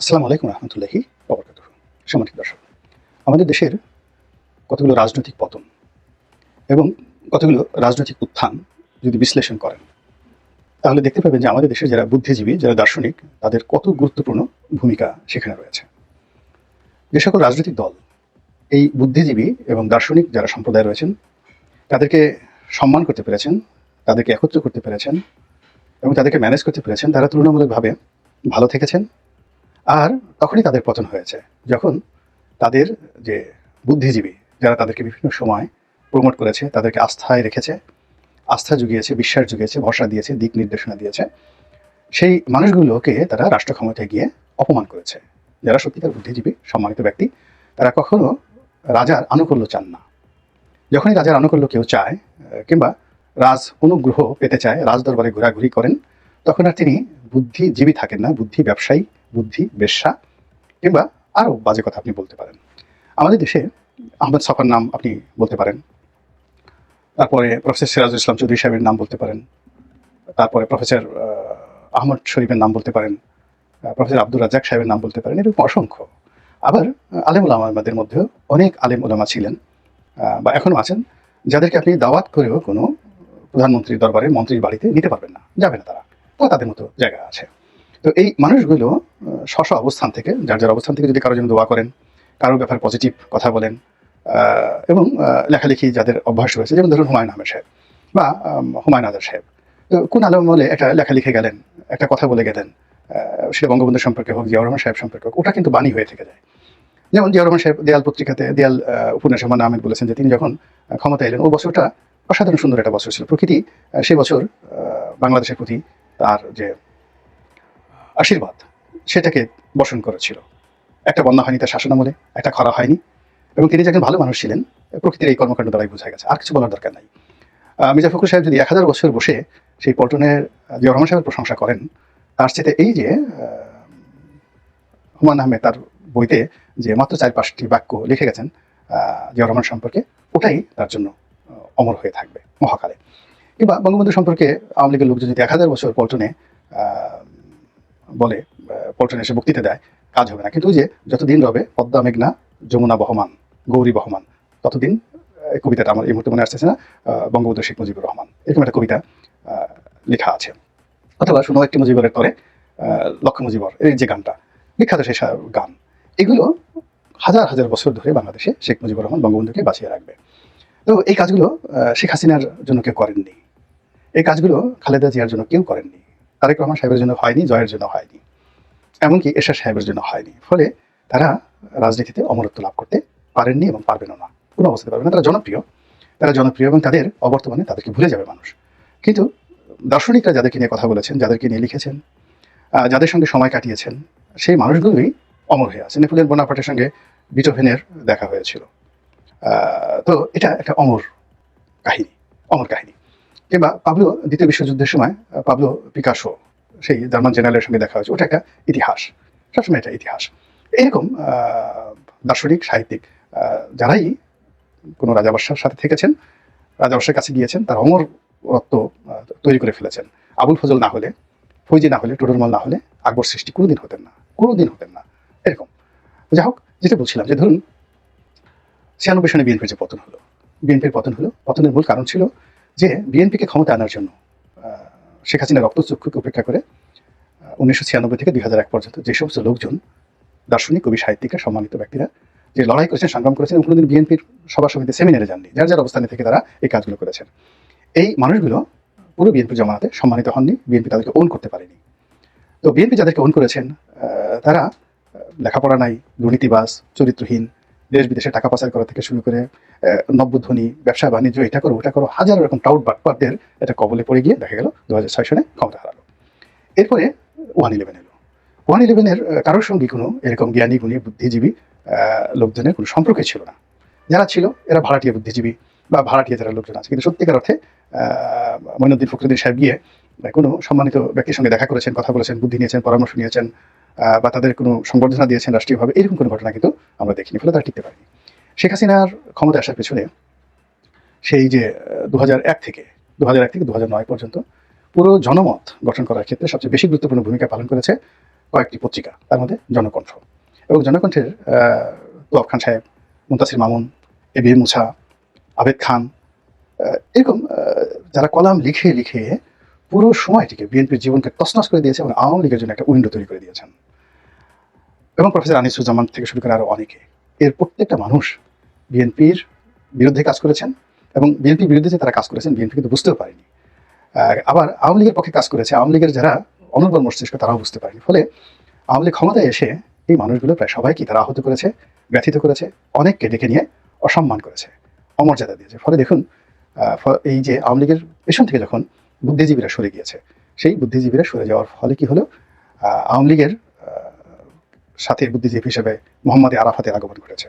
আসসালামু আলাইকুম রহমতুল্লাহি ওবরাকাতুহু। সম্মানিত দর্শক, আমাদের দেশের কতগুলো রাজনৈতিক পতন এবং কতগুলো রাজনৈতিক উত্থান যদি বিশ্লেষণ করেন, তাহলে দেখতে পাবেন যে আমাদের দেশের যারা বুদ্ধিজীবী, যারা দার্শনিক, তাদের কত গুরুত্বপূর্ণ ভূমিকা সেখানে রয়েছে। যে সকল রাজনৈতিক দল এই বুদ্ধিজীবী এবং দার্শনিক যারা সম্প্রদায় রয়েছেন, তাদেরকে সম্মান করতে পেরেছেন, তাদেরকে একত্র করতে পেরেছেন এবং তাদেরকে ম্যানেজ করতে পেরেছেন, তারা তুলনামূলকভাবে ভালো থেকেছেন। আর তখনই তাদের পতন হয়েছে, যখন তাদের যে বুদ্ধিজীবী যারা তাদেরকে বিভিন্ন সময় প্রমোট করেছে, তাদেরকে আস্থায় রেখেছে, আস্থা জুগিয়েছে, বিশ্বাস জুগিয়েছে, ভরসা দিয়েছে, দিক নির্দেশনা দিয়েছে, সেই মানুষগুলোকে তারা রাষ্ট্র ক্ষমতায় গিয়ে অপমান করেছে। যারা সত্যিকার বুদ্ধিজীবী, সম্মানিত ব্যক্তি, তারা কখনো রাজার আনুকূল্য চান না। যখনই রাজার আনুকূল্য কেউ চায় কিংবা রাজ অনুগ্রহ পেতে চায়, রাজদরবারে ঘোরাঘুরি করেন, তখন আর তিনি বুদ্ধিজীবী থাকেন না, বুদ্ধি ব্যবসায়ী, বুদ্ধি বেশ্যা কিংবা আরও বাজে কথা আপনি বলতে পারেন। আমাদের দেশে আহমেদ ছফার নাম আপনি বলতে পারেন, তারপরে প্রফেসর সিরাজুল ইসলাম চৌধুরী সাহেবের নাম বলতে পারেন, তারপরে প্রফেসর আহমদ শরীফের নাম বলতে পারেন, প্রফেসর আব্দুর রাজ্জাক সাহেবের নাম বলতে পারেন, এরকম অসংখ্য। আবার আলেম ওলামাদের মধ্যেও অনেক আলেম ওলামা ছিলেন বা এখনও আছেন, যাদেরকে আপনি দাওয়াত করেও কোনো প্রধানমন্ত্রীর দরবারে, মন্ত্রীর বাড়িতে নিতে পারবেন না, যাবে না তারা, তাদের মতো জায়গা আছে। তো এই মানুষগুলো স্ব অবস্থান থেকে, যার যার অবস্থান থেকে যদি কারোর জন্য দোয়া করেন, কারোর ব্যাপারে পজিটিভ কথা বলেন এবং লেখালেখি যাদের অভ্যাস রয়েছে, যেমন ধরুন হুমায়ুন আহমেদ সাহেব বা হুমায়ুন আজাদ সাহেব, তো কোন আলম বলে একটা লেখা লিখে গেলেন, একটা কথা বলে গেলেন, সেটা বঙ্গবন্ধু সম্পর্কে হোক, জিয়াউর রহমান সাহেব সম্পর্কে হোক, ওটা কিন্তু বাণী হয়ে থেকে যায়। যেমন জিয়াউর রহমান সাহেব দেয়াল পত্রিকাতে, দেয়াল উপন্যাসে হুমায়ুন আহমেদ বলেছেন যে তিনি যখন ক্ষমতা এলেন, ও বছরটা অসাধারণ সুন্দর একটা বছর ছিল। প্রকৃতি সেই বছর বাংলাদেশের প্রতি তার যে আশীর্বাদ সেটাকে বর্ষণ করেছিল। একটা বন্যা হয়নি তার শাসনামলে, একটা খরা হয়নি, এবং তিনি যখন ভালো মানুষ ছিলেন, প্রকৃতির এই কর্মকাণ্ড দ্বারাই বোঝা গেছে, আর কিছু বলার দরকার নাই। মির্জা ফখরুল সাহেব যদি 1000 বছর বসে সেই পল্টনের জিয়াউর রহমান সাহেবের প্রশংসা করেন, তার চেয়ে এই যে হুমায়ুন আহমেদ তার বইতে যে মাত্র 4-5টি বাক্য লিখে গেছেন জিয়াউর রহমান সম্পর্কে, ওটাই তার জন্য অমর হয়ে থাকবে মহাকালে। কিংবা বঙ্গবন্ধু সম্পর্কে আওয়ামী লীগের লোকজন যদি 1000 বছর পল্টনে বলে, পল্টনে এসে বক্তৃতা দেয়, কাজ হবে না। কিন্তু ওই যে যতদিন রবে পদ্মা মেঘনা যমুনা বহমান গৌরী বহমান, ততদিন, এই কবিতাটা আমার এই মুহূর্তে মনে আসতেছে না, বঙ্গবন্ধু শেখ মুজিবুর রহমান, এরকম একটা কবিতা লেখা আছে। অথবা শুনো একটি মুজিবরের তরে লক্ষ মুজিবর, এই যে গানটা বিখ্যাত, সেই গান, এগুলো হাজার হাজার বছর ধরে বাংলাদেশে শেখ মুজিবুর রহমান বঙ্গবন্ধুকে বাঁচিয়ে রাখবে। তো এই কাজগুলো শেখ হাসিনার জন্য কেউ করেননি, এই কাজগুলো খালেদা জিয়ার জন্য কেউ করেননি, তারেক রহমান সাহেবের জন্য হয়নি, জয়ের জন্য হয়নি, এমনকি এরশাদ সাহেবের জন্য হয়নি। ফলে তারা রাজনীতিতে অমরত্ব লাভ করতে পারেননি এবং পারবেনও না, কোনো অবস্থাতে পারবে না। তারা জনপ্রিয় এবং তাদের অবর্তমানে তাদেরকে ভুলে যাবে মানুষ। কিন্তু দার্শনিকরা যাদেরকে নিয়ে কথা বলেছেন, যাদেরকে নিয়ে লিখেছেন, যাদের সঙ্গে সময় কাটিয়েছেন, সেই মানুষগুলোই অমর হয়ে আছে। নেপোলিয়ন বোনাপার্টের সঙ্গে বিটোভেনের দেখা হয়েছিল, তো এটা একটা অমর কাহিনী। কিংবা পাবলো দ্বিতীয় বিশ্বযুদ্ধের সময় পাবলো পিকাসো, সেই জার্মান জেনারেলের সঙ্গে দেখা হয়েছে, ওটা একটা ইতিহাস, সবসময় একটা ইতিহাস। এরকম দার্শনিক, সাহিত্যিক যারাই কোনো রাজাবাদশার সাথে থেকেছেন, রাজাবাদশার কাছে গিয়েছেন, তার অমরত্ব তৈরি করে ফেলেছেন। আবুল ফজল না হলে, ফৈজি না হলে, টুডুরমাল না হলে আকবর সৃষ্টি কোনোদিন হতেন না, এরকম। যাই হোক, যেটা বলছিলাম যে ধরুন 96 সনে বিএনপির যে পতন হলো, পতনের মূল কারণ ছিল যে বিএনপিকে ক্ষমতা আনার জন্য শেখ হাসিনার রক্তচক্ষুকে উপেক্ষা করে 1996 থেকে 2001 পর্যন্ত যে সমস্ত লোকজন, দার্শনিক, কবি, সাহিত্যিকরা, সম্মানিত ব্যক্তিরা যে লড়াই করেছেন, সংগ্রাম করেছেন, এবং কোনোদিন বিএনপির সভা সমিতি, সেমিনারে যাননি, যার যার অবস্থানে থেকে তারা এই কাজগুলো করেছেন, এই মানুষগুলো পুরো বিএনপির জমানাতে সম্মানিত হননি, বিএনপি তাদেরকে ওন করতে পারেনি। তো বিএনপি যাদেরকে ওন করেছেন, তারা লেখাপড়া নাই, দুর্নীতিবাজ, চরিত্রহীন, দেশ বিদেশে টাকা পাচার করা থেকে শুরু করে নব্যধ্বনি, ব্যবসা বাণিজ্য, এটা করো ওটা করো, হাজার রকম টাউট বাটপারদের এটা কবলে পড়ে গিয়ে দেখা গেল 2006 সনে ক্ষমতা হারালো। এরপরে 111 এলো। 111-এর কারোর সঙ্গে কোনো এরকম জ্ঞানী, গুণী, বুদ্ধিজীবী লোকজনের কোনো সম্পর্কই ছিল না। যারা ছিল এরা ভাড়াটিয়া বুদ্ধিজীবী বা ভাড়াটিয়া যারা লোকজন আছে। কিন্তু সত্যিকার অর্থে মঈনুদ্দিন ফখরুদ্দিন সাহেব গিয়ে কোনো সম্মানিত ব্যক্তির সঙ্গে দেখা করেছেন, কথা বলেছেন, বুদ্ধি নিয়েছেন, পরামর্শ নিয়েছেন, বা তাদের কোনো সংবর্ধনা দিয়েছেন রাষ্ট্রীয়ভাবে, এরকম কোনো ঘটনা কিন্তু আমরা দেখিনি। ফলে তারা টিকতে পারেনি। শেখ হাসিনার ক্ষমতা আসার পেছনে সেই যে 2001 থেকে 2009 পর্যন্ত পুরো জনমত গঠন করার ক্ষেত্রে সবচেয়ে বেশি গুরুত্বপূর্ণ ভূমিকা পালন করেছে কয়েকটি পত্রিকা, তার মধ্যে জনকণ্ঠ, এবং জনকণ্ঠের তোয়াব খান সাহেব, মুনতাসির মামুন, এবি মুসা, আবেদ খান, এরকম যারা কলাম লিখে লিখে পুরো সময়টিকে বিএনপির জীবনকে তছনছ করে দিয়েছে এবং আওয়ামী লীগের জন্য একটা উইন্ডো তৈরি করে দিয়েছেন। এবং প্রফেসর আনিসুজ্জামান থেকে শুরু করে আরো অনেকে, এর প্রত্যেকটা মানুষ বিএনপির বিরুদ্ধে কাজ করেছেন, এবং বিএনপির বিরুদ্ধে যে তারা কাজ করেছেন বিএনপি কিন্তু বুঝতেও পারেনি। আবার আওয়ামী লীগের পক্ষে কাজ করেছে আওয়ামী লীগের যারা অনুর্বর মস্তিষ্ক, তারাও বুঝতে পারেনি। ফলে আওয়ামী লীগ ক্ষমতায় এসে এই মানুষগুলো প্রায় সবাইকে তারা আহত করেছে, ব্যথিত করেছে, অনেককে ডেকে নিয়ে অসম্মান করেছে, অমর্যাদা দিয়েছে। ফলে দেখুন, এই যে আওয়ামী লীগের পেছন থেকে যখন বুদ্ধিজীবীরা সরে গিয়েছে, সেই বুদ্ধিজীবীরা সরে যাওয়ার ফলে কি হলো, আওয়ামী লীগের সাথে বুদ্ধিজীবী হিসেবে মোহাম্মদ আরাফাতের আগমন ঘটেছে,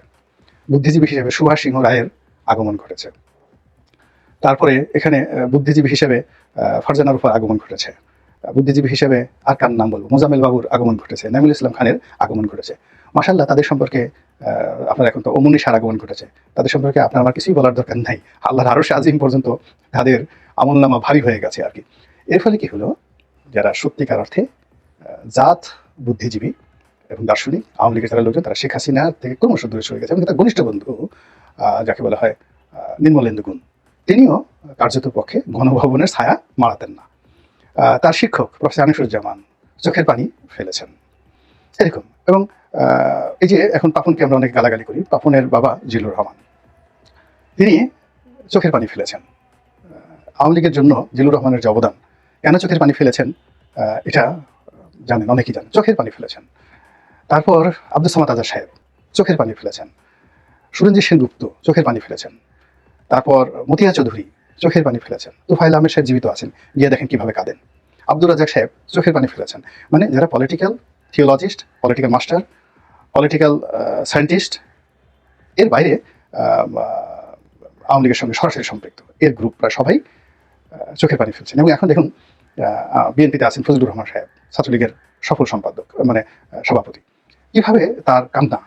বুদ্ধিজীবী হিসেবে সুভাষ সিংহ রায়ের আগমন ঘটেছে, তারপরে এখানে বুদ্ধিজীবী হিসেবে ফারজানার উপর আগমন ঘটেছে, বুদ্ধিজীবী হিসেবে আর কার নাম বলবো, মোজাম্মেল বাবুর আগমন ঘটেছে, নাইমুল ইসলাম খানের আগমন ঘটেছে। মাশাআল্লাহ, তাদের সম্পর্কে আপনার এখন তো অমুনিশার আগমন ঘটেছে, তাদের সম্পর্কে আপনার আমার কিছুই বলার দরকার নাই, আল্লাহর আরশে আজিম পর্যন্ত তাদের আমলনামা ভারী হয়ে গেছে আর কি। এর ফলে কি হলো, যারা সত্যিকার অর্থে জাত বুদ্ধিজীবী এবং দার্শনিক আওয়ামী লীগের যারা লোকজন, তারা শেখ হাসিনা থেকে ক্রমশ দূরে সরে গেছে। এবং তার ঘনিষ্ঠ বন্ধু যাকে বলা হয় নির্মলেন্দু গুণ, তিনিও কার্যত পক্ষে গণভবনের ছায়া মারাতেন না। তার শিক্ষক প্রফেসর আনিসুজ্জামান চোখের পানি ফেলেছেন এরকম। এবং এই যে এখন পাপনকে আমরা অনেক গালাগালি করি, পাপনের বাবা জিল্লুর রহমান, তিনি চোখের পানি ফেলেছেন। আওয়ামী লীগের জন্য জিল্লুর রহমানের যে অবদান, কেন চোখের পানি ফেলেছেন এটা জানেন, অনেকেই জানেন, চোখের পানি ফেলেছেন। তারপর আব্দুল সামাদ আজাদ সাহেব চোখের পানি ফেলেছেন, সুরঞ্জিত সেনগুপ্ত চোখের পানি ফেলেছেন, তারপর মতিয়া চৌধুরী চোখের পানি ফেলেছেন, তুফাইল আহমেদ সাহেব জীবিত আছেন, গিয়ে দেখেন কিভাবে কাঁদেন, আব্দুর রাজাক সাহেব চোখের পানি ফেলেছেন। মানে যারা political theologist, political master, political scientist, এর বাইরে আওয়ামী লীগের সঙ্গে সরাসরি সম্পৃক্ত এর গ্রুপ প্রায় সবাই চোখের পানি ফেলছেন। এবং এখন দেখুন, বিএনপিতে আছেন ফজলুর রহমান সাহেব, ছাত্রলীগের সফল সম্পাদক, মানে সভাপতি, কিভাবে তার কান্না,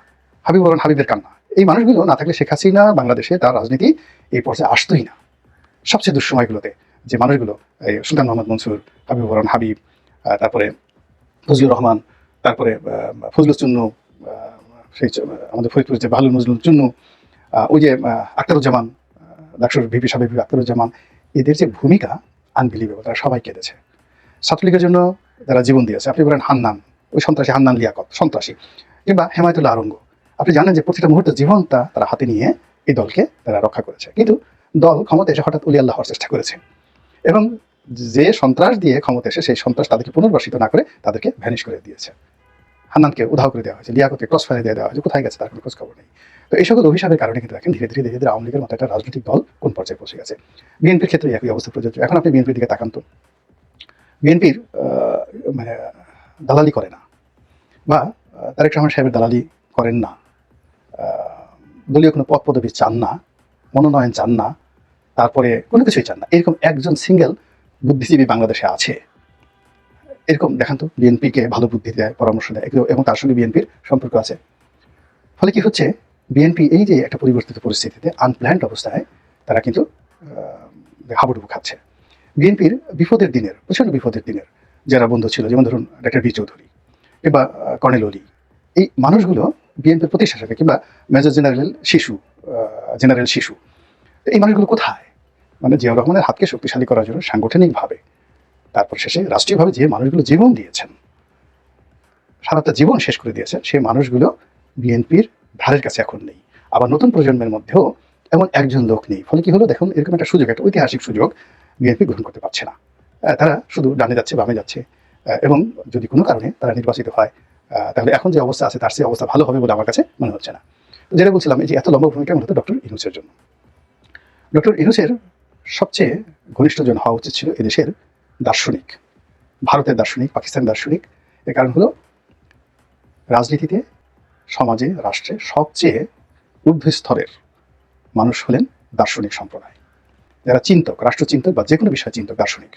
হাবিবুর রহমান হাবিবের কান্না, এই মানুষগুলো না থাকলে শেখ হাসিনা বাংলাদেশে তার রাজনীতি এই পর্যায়ে আসতোই না। সবচেয়ে দুঃসময়গুলোতে যে মানুষগুলো, এই সুলতান মোহাম্মদ মনসুর, হাবিবুর রহমান হাবিব, তারপরে ফজলুর রহমান, তারপরে ফজলুল চুন্নু, সেই আমাদের ফরিদপুরের যে বাহলুল নজরুল চুন্নু, ওই যে আখতারুজ্জামান, ডাক্তার ভিপি সাহেব আখতারুজ্জামান, এদের যে ভূমিকা আনবিলিভেবল, তারা সবাই কেঁদেছে। ছাত্রলীগের জন্য যারা জীবন দিয়েছে, আপনি বলেন হান্নান, ওই সন্ত্রাসী হান্নান লিয়াকত সন্ত্রাসী, কিংবা হেমায়তুল্লাহ আরঙ্গ, আপনি জানেন যে প্রতিটা মুহূর্তে জীবনটা তারা হাতে নিয়ে এই দলকে তারা রক্ষা করেছে। কিন্তু দল ক্ষমতা এসে হঠাৎ উলিয়াল্লাহ হওয়ার চেষ্টা করেছে, এবং যে সন্ত্রাস দিয়ে ক্ষমতা এসে সেই সন্ত্রাস তাদেরকে পুনর্বাসিত না করে তাদেরকে ভ্যানিশ করে দিয়েছে। হান্নানকে উধাও করে দেওয়া হয়েছে, লিয়াকতকে ক্রস ফায়ারে দিয়ে দেওয়া হয়েছে, কোথায় গেছে তার কোনো খোঁজ খবর নেই। তো এই সকল অভিশাপের কারণে কিন্তু দেখেন ধীরে ধীরে আওয়ামী লীগের মতো একটা রাজনৈতিক দল কোন পর্যায়ে পৌঁছে গেছে। বিএনপির ক্ষেত্রে একই অবস্থা প্রযোজ্য। এখন আপনি বিএনপির দিকে তাকান তো, বিএনপির মানে দালালি করে না, বা তারেক রহমান সাহেবের দালালি করেন না, দলীয় কোনো পদ পদবি চান না, মনোনয়ন চান না, তারপরে কোনো কিছুই চান না, এরকম একজন সিঙ্গেল বুদ্ধিজীবী বাংলাদেশে আছে? এরকম দেখান তো, বিএনপিকে ভালো বুদ্ধি দেয়, পরামর্শ দেয়, এবং তার সঙ্গে বিএনপির সম্পর্ক আছে। ফলে কি হচ্ছে, বিএনপি এই যে একটা পরিবর্তিত পরিস্থিতিতে আনপ্ল্যান্ড অবস্থায় তারা কিন্তু হাবুডুবু খাচ্ছে। বিএনপির বিপদের দিনের, প্রচণ্ড বিপদের দিনের যারা বন্ধু ছিল, যেমন ধরুন ডাক্তার বি চৌধুরী কিংবা কর্নেল অলি, এই মানুষগুলো বিএনপির প্রতিষ্ঠা শাখা, কিংবা মেজর জেনারেল শিশু, এই মানুষগুলো কোথায়? মানে জিয়াউর রহমানের হাতকে শক্তিশালী করার জন্য সাংগঠনিকভাবে, তারপর শেষে রাষ্ট্রীয়ভাবে যে মানুষগুলো জীবন দিয়েছেন, সারাটা জীবন শেষ করে দিয়েছেন, সেই মানুষগুলো বিএনপির ধারের কাছে এখন নেই। আবার নতুন প্রজন্মের মধ্যেও এমন একজন লোক নেই। ফলে কি হলো, দেখুন এরকম একটা সুযোগ, একটা ঐতিহাসিক সুযোগ বিএনপি গ্রহণ করতে পারছে না। তারা শুধু ডানে যাচ্ছে, বামে যাচ্ছে, এবং যদি কোনো কারণে তারা নির্বাচিত হয়, তাহলে এখন যে অবস্থা আছে তার সেই অবস্থা ভালো হবে বলে আমার কাছে মনে হচ্ছে না। তো যেটা বলছিলাম, এই যে এত লম্বা ভূমিকা মূলত ডক্টর ইউনূসের জন্য। ডক্টর ইউনূসের সবচেয়ে ঘনিষ্ঠজন হওয়া উচিত ছিল এদেশের দার্শনিক, ভারতের দার্শনিক, পাকিস্তানের দার্শনিক। এর কারণ হলো, রাজনীতিতে, সমাজে, রাষ্ট্রে সবচেয়ে ঊর্ধ্বস্তরের মানুষ হলেন দার্শনিক সম্প্রদায়, যারা চিন্তক, রাষ্ট্রচিন্তক বা যে কোনো বিষয় চিন্তক, দার্শনিক,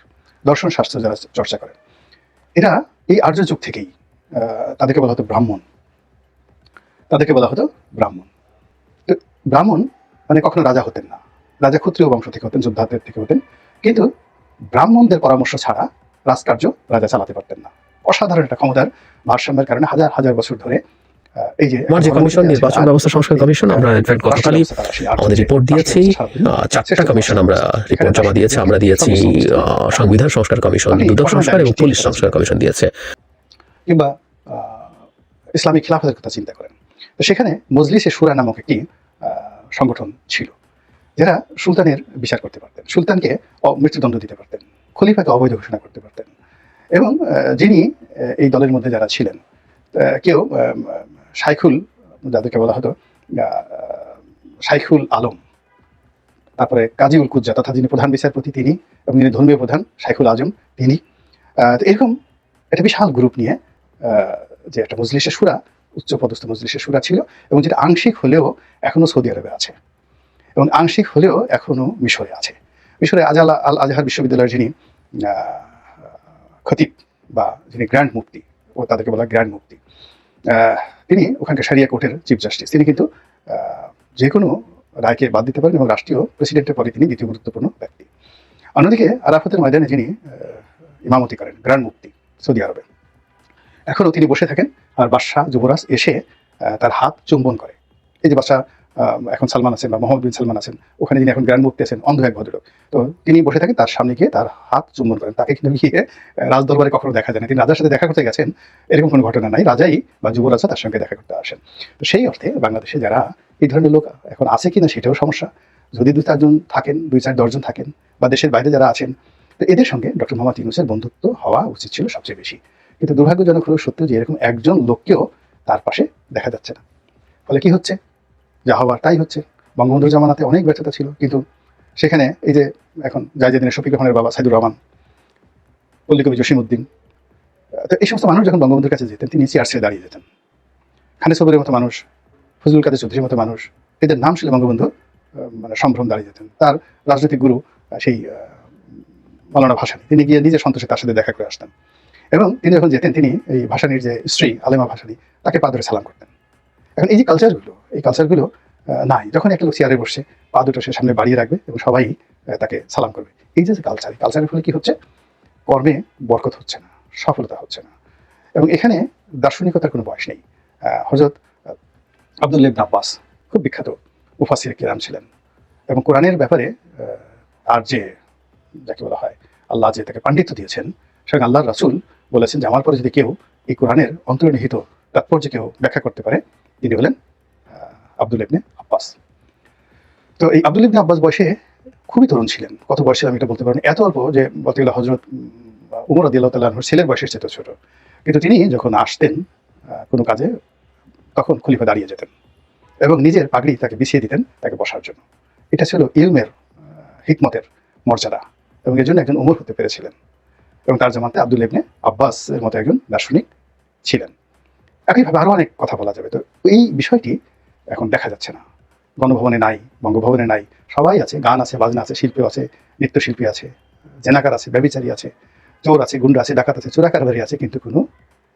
দর্শন শাস্ত্র যারা চর্চা করেন। এরা এই আর্য যুগ থেকেই তাদেরকে বলা হতো ব্রাহ্মণ, তাদেরকে বলা হতো ব্রাহ্মণ। তো ব্রাহ্মণ মানে কখনো রাজা হতেন না, রাজা ক্ষত্রিয় বংশ থেকে হতেন, যোদ্ধাদের থেকে হতেন, কিন্তু ব্রাহ্মণদের পরামর্শ ছাড়া রাজকার্য রাজা চালাতে পারতেন না। অসাধারণ একটা ক্ষমতার ভারসাম্যের কারণে হাজার হাজার বছর ধরে এই যে মার্জি কমিশন, নির্বাচন ব্যবস্থা সংস্কার কমিশন, আমরা ইনফ্যাক্ট গতকালই আমাদের রিপোর্ট দিয়েছি। 4টা কমিশন আমরা রিপোর্ট জমা দিয়েছি। আমরা দিয়েছি সংবিধান সংস্কার কমিশন, দুদক সংস্কার এবং পুলিশ সংস্কার কমিশন দিয়েছে। কিংবা ইসলামিক খিলাফতের কথা চিন্তা করেন, তো সেখানে মজলিসে শুরা নামক একটি সংগঠন ছিল, যারা সুলতানের বিচার করতে পারতেন, সুলতানকে মৃত্যুদণ্ড দিতে পারতেন, খলিফাকে অবৈধ ঘোষণা করতে পারতেন। এবং যিনি এই দলের মধ্যে যারা ছিলেন, কেউ শাইখুল, যাদেরকে বলা হতো শাইখুল আলম, তারপরে কাজী উল কুজ্জা তথা যিনি প্রধান বিচারপতি তিনি, এবং যিনি ধর্মীয় প্রধান শাইখুল আজম তিনি। তো এরকম একটা বিশাল গ্রুপ নিয়ে যে একটা মজলিসে শুরা, উচ্চপদস্থ মজলিসে শুরা ছিল, এবং যেটা আংশিক হলেও এখনো সৌদি আরবে আছে, এবং আংশিক হলেও এখনো মিশরে আছে। মিশরে আল আজহার বিশ্ববিদ্যালয়ের যিনি খতিব বা যিনি গ্র্যান্ড মুফতি, ও তাদেরকে বলা গ্র্যান্ড মুফতি, তিনি ওখানকার শারিয়া কোর্টের চিফ জাস্টিস। তিনি কিন্তু যে কোনো রায়কে বাদ দিতে পারেন, এবং রাষ্ট্রীয় প্রেসিডেন্টের পরে তিনি দ্বিতীয় গুরুত্বপূর্ণ ব্যক্তি। অন্যদিকে আরাফাতের ময়দানে যিনি ইমামতি করেন গ্র্যান্ড মুফতি সৌদি আরবে, এখনও তিনি বসে থাকেন, আর বাদশাহ যুবরাজ এসে তার হাত চুম্বন করে। এই যে বাদশাহ এখন সালমান আছেন বা মোহাম্মদ বিন সালমান আছেন, ওখানে যিনি এখন গ্র্যান্ড মুফতি আছেন, অন্ধ এক ভদ্রলোক, তো তিনি বসে থাকেন, তার সামনে গিয়ে তার হাত চুম্বন করেন। তাকে কিন্তু গিয়ে রাজদরবারে কখনো দেখা যায় না, তিনি রাজার সাথে দেখা করতে গেছেন এরকম কোনো ঘটনা নাই, রাজাই বা যুবরাজা তার সঙ্গে দেখা করতে আসেন। তো সেই অর্থে বাংলাদেশে যারা এই ধরনের লোক এখন আছে কিনা সেটাও সমস্যা। যদি 2-4 জন থাকেন, 2-4-10 জন থাকেন, বা দেশের বাইরে যারা আছেন, তো এদের সঙ্গে ডক্টর মোহাম্মদ ইউনূসের বন্ধুত্ব হওয়া উচিত ছিল সবচেয়ে বেশি। কিন্তু দুর্ভাগ্যজনক হলেও সত্য যে এরকম একজন লোককেও তার পাশে দেখা যাচ্ছে না। ফলে কি হচ্ছে, যা হওয়ার তাই হচ্ছে। বঙ্গবন্ধুর জামানাতে অনেক ব্যর্থতা ছিল, কিন্তু সেখানে এই যে এখন জাহিদিনের শফিক রহমানের বাবা সাইদুর রহমান, পল্লী কবি জসিমউদ্দিন, তো এই সমস্ত মানুষ যখন বঙ্গবন্ধুর কাছে যেতেন, তিনি চেয়ার ছেড়ে দাঁড়িয়ে যেতেন। খানে সবুরের মতো মানুষ, ফজলুল কাদের চৌধুরীর মতো মানুষ, এদের নাম শুনে বঙ্গবন্ধু মানে সম্ভ্রম দাঁড়িয়ে যেতেন। তার রাজনৈতিক গুরু সেই মাওলানা ভাসানী, তিনি গিয়ে নিজে সন্তোষে তার সাথে দেখা করে আসতেন। এবং তিনি যখন যেতেন, তিনি এই ভাসানীর যে স্ত্রী আলেমা ভাসানী, তাকে পা ধরে সালাম করতেন। এখন এই যে কালচারগুলো, এই কালচারগুলো নাই। যখন একটা লোক চেয়ারে বসে পা দুটো সে সামনে বাড়িয়ে রাখবে এবং সবাই তাকে সালাম করবে, এই যে কালচার, কালচারের ফলে কি হচ্ছে, কর্মে বরকত হচ্ছে না, সফলতা হচ্ছে না। এবং এখানে দার্শনিকতার কোনো বয়স নেই। হযরত আব্দুল্লাহ ইবনে আব্বাস খুব বিখ্যাত মুফাসসির কিরাম ছিলেন, এবং কোরআনের ব্যাপারে আর যে যাকে বলা হয় আল্লাহ যে তাকে পাণ্ডিত্য দিয়েছেন, সেখানে আল্লাহর রাসূল বলেছেন যে আমার পরে যদি কেউ এই কোরআনের অন্তর্নিহিত তাৎপর্য কেউ ব্যাখ্যা করতে পারে, তিনি হলেন আব্দুল্লাহ ইবনে আব্বাস। তো এই আব্দুল্লাহ ইবনে আব্বাস বয়সে খুবই তরুণ ছিলেন। কত বয়সে আমি এটা বলতে পারবো না, এত অল্প যে বলতে গেলে হযরত উমর রাদিয়াল্লাহু তাআলা আনহুর ছেলের বয়সের চেয়ে ছোট। কিন্তু তিনি যখন আসতেন কোনো কাজে, তখন খলিফা দাঁড়িয়ে যেতেন এবং নিজের পাগড়ি তাকে বিছিয়ে দিতেন তাকে বসার জন্য। এটা ছিল ইলমের, হিকমতের মর্যাদা, এবং এর জন্য একজন উমর হতে পেরেছিলেন। এবং তার জামাতে আব্দুল্লাহ ইবনে আব্বাস এর মতো একজন দার্শনিক ছিলেন। একইভাবে আরও অনেক কথা বলা যাবে। তো এই বিষয়টি এখন দেখা যাচ্ছে না, গণভবনে নাই, বঙ্গভবনে নাই। সবাই আছে, গান আছে, বাজনা আছে, শিল্পী আছে, নৃত্যশিল্পী আছে, জেনাকার আছে, ব্যভিচারী আছে, চোর আছে, গুন্ডা আছে, ডাকাত আছে, চোরাকারবারি আছে, কিন্তু কোনো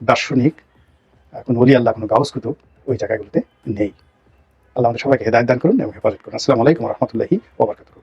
দার্শনিক, কোনো ওলি আল্লাহ, কোনো গাউস কুতুব ওই জায়গাগুলোতে নেই। আল্লাহ আমাদের সবাইকে হেদায়েত দান করুন এবং হেফাজত করুন। আসসালামু আলাইকুম ওয়া রাহমাতুল্লাহি ওয়া বারাকাতুহু।